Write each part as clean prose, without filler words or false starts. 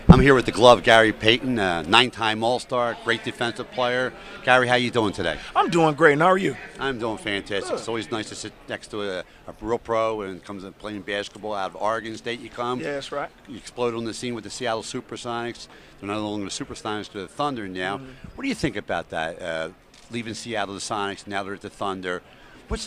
I'm here with the glove, Gary Payton, nine-time All-Star, great defensive player. Gary, how you doing today? I'm doing great. And how are you? I'm doing fantastic. Good. It's always nice to sit next to a real pro and comes and playing basketball out of Oregon State. You come. Yeah, that's right. You explode on the scene with the Seattle SuperSonics. They're no longer the SuperSonics, they're the Thunder now. What do you think about that? Leaving Seattle, the Sonics, now they're at the Thunder.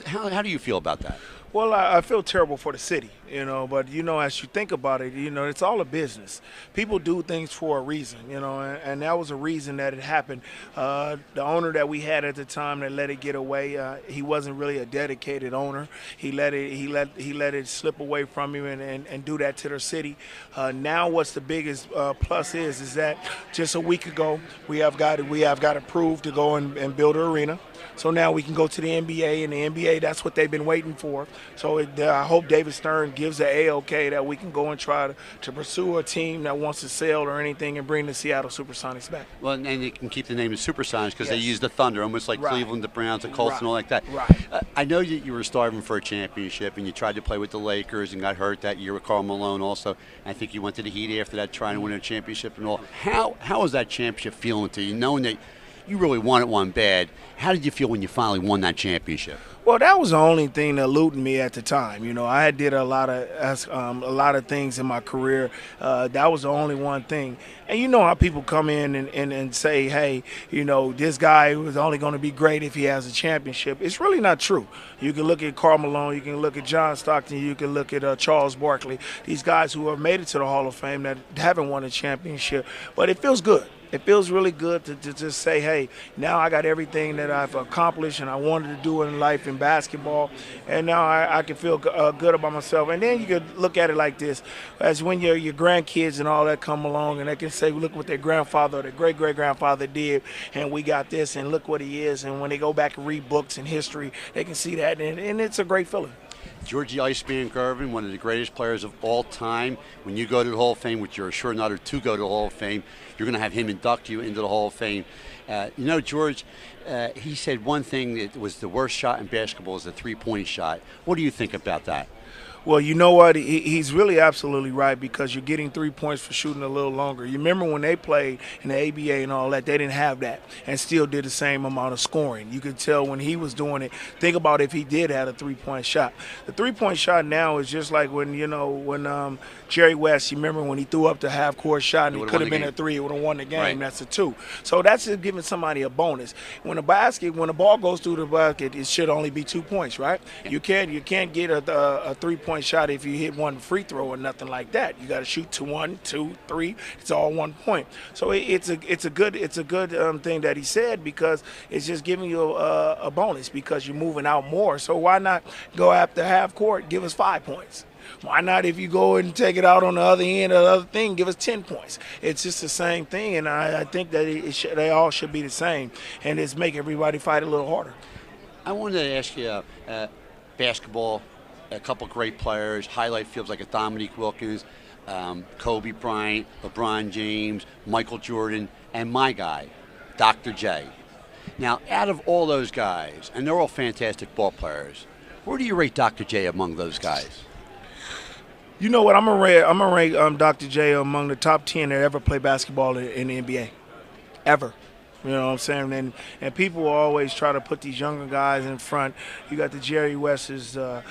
How do you feel about that? Well, I feel terrible for the city, but, as you think about it, it's all a business. People do things for a reason, and that was a reason that it happened. The owner that we had at the time that let it get away, he wasn't really a dedicated owner. He let it slip away from him and do that to their city. Now what's the biggest plus is that just a week ago we have got approved to go and build an arena. So now we can go to the NBA, and the NBA, that's what they've been waiting for. So I hope David Stern gives the A-OK that we can go and try to pursue a team that wants to sell or anything and bring the Seattle SuperSonics back. Well, and they can keep the name of SuperSonics because they Yes. use the Thunder, almost like Right. Cleveland, the Browns, the Colts, and all like that. Right. I know that you were starving for a championship, and you tried to play with the Lakers and got hurt that year with Karl Malone also. I think you went to the Heat after that trying to win a championship and all. How was that championship feeling to you, knowing that you really wanted one bad? How did you feel when you finally won that championship? Well, that was the only thing that eluded me at the time. I had did a lot of things in my career. That was the only one thing. And you know how people come in and say, hey, this guy was only going to be great if he has a championship. It's really not true. You can look at Karl Malone, you can look at John Stockton, you can look at Charles Barkley, these guys who have made it to the Hall of Fame that haven't won a championship. But it feels good. It feels really good to just say, hey, now I got everything that I've accomplished and I wanted to do in life in basketball, and now I can feel good about myself. And then you could look at it like this, as when your grandkids and all that come along and they can say, look what their grandfather or their great-great-grandfather did, and we got this, and look what he is. And when they go back and read books and history, they can see that, and it's a great feeling. Georgie Iceman Gervin, one of the greatest players of all time. When you go to the Hall of Fame, which you're sure not to go to the Hall of Fame, you're going to have him induct you into the Hall of Fame. George, he said one thing that was the worst shot in basketball is the three-point shot. What do you think about that? Well, you know what? He's really absolutely right, because you're getting 3 points for shooting a little longer. You remember when they played in the ABA and all that, they didn't have that and still did the same amount of scoring. You could tell when he was doing it. Think about if he did have a three-point shot. The three-point shot now is just like when Jerry West, you remember when he threw up the half-court shot and it could have been a three, it would have won the game. Right. That's a two. So that's just giving somebody a bonus. When the ball goes through the basket, it should only be 2 points, right? Yeah. You can't get a three-point shot if you hit one free throw or nothing like that. You got to shoot to 1, 2, 3. It's all 1 point. So it's a good thing that he said, because it's just giving you a bonus because you're moving out more. So why not go after half court? Give us 5 points. Why not, if you go and take it out on the other end of the other thing, give us 10 points? It's just the same thing, and I think that they all should be the same, and it's make everybody fight a little harder. I wanted to ask you, basketball, a couple great players, highlight fields like a Dominique Wilkins, Kobe Bryant, LeBron James, Michael Jordan, and my guy, Dr. J. Now, out of all those guys, and they're all fantastic ball players, where do you rate Dr. J among those guys? You know what? I'm gonna rate Dr. J among the top 10 that ever play basketball in the NBA, ever. You know what I'm saying? And people always try to put these younger guys in front. You got the Jerry West's, the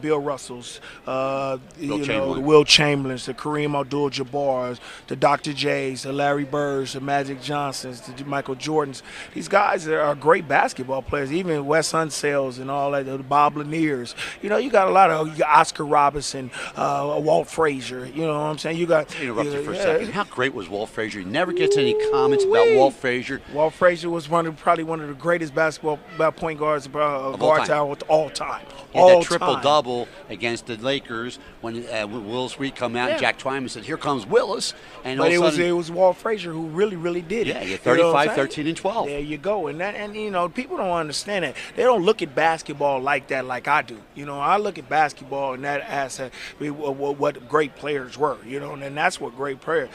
Bill Russells, the Will Chamberlains, the Kareem Abdul-Jabbars, the Dr. J's, the Larry Birds, the Magic Johnsons, the Michael Jordans. These guys are great basketball players. Even Wes Unseld and all that, the Bob Laniers. You got a lot of Oscar Robertson, Walt Frazier. You know what I'm saying? You got. Interrupt you for a second. How great was Walt Frazier? He never gets any comments about Walt Frazier. Walt Frazier was probably one of the greatest basketball point guards of all time. He had that triple-double against the Lakers when Willis Reed come out and Jack Twyman said, here comes Willis. And but it was Walt Frazier who really, really did it. Yeah, he had 35, 13, and 12. There you go. And people don't understand that. They don't look at basketball like that like I do. I look at basketball in that aspect, what great players were, and that's what great players.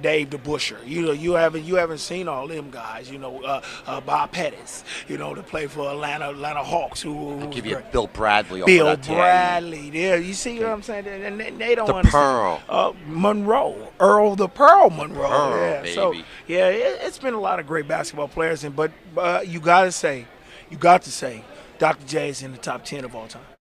Dave the Busher. You haven't seen all them guys. Bob Pettis. To play for Atlanta Hawks. Who I'll give you great. Bill Bradley. Bill Off of that Bradley. There, you see what I'm saying? And they don't The understand. Pearl. Monroe, Earl the Pearl Monroe. Pearl, yeah. baby. So yeah, it's been a lot of great basketball players, but you got to say, Dr. J is in the top 10 of all time.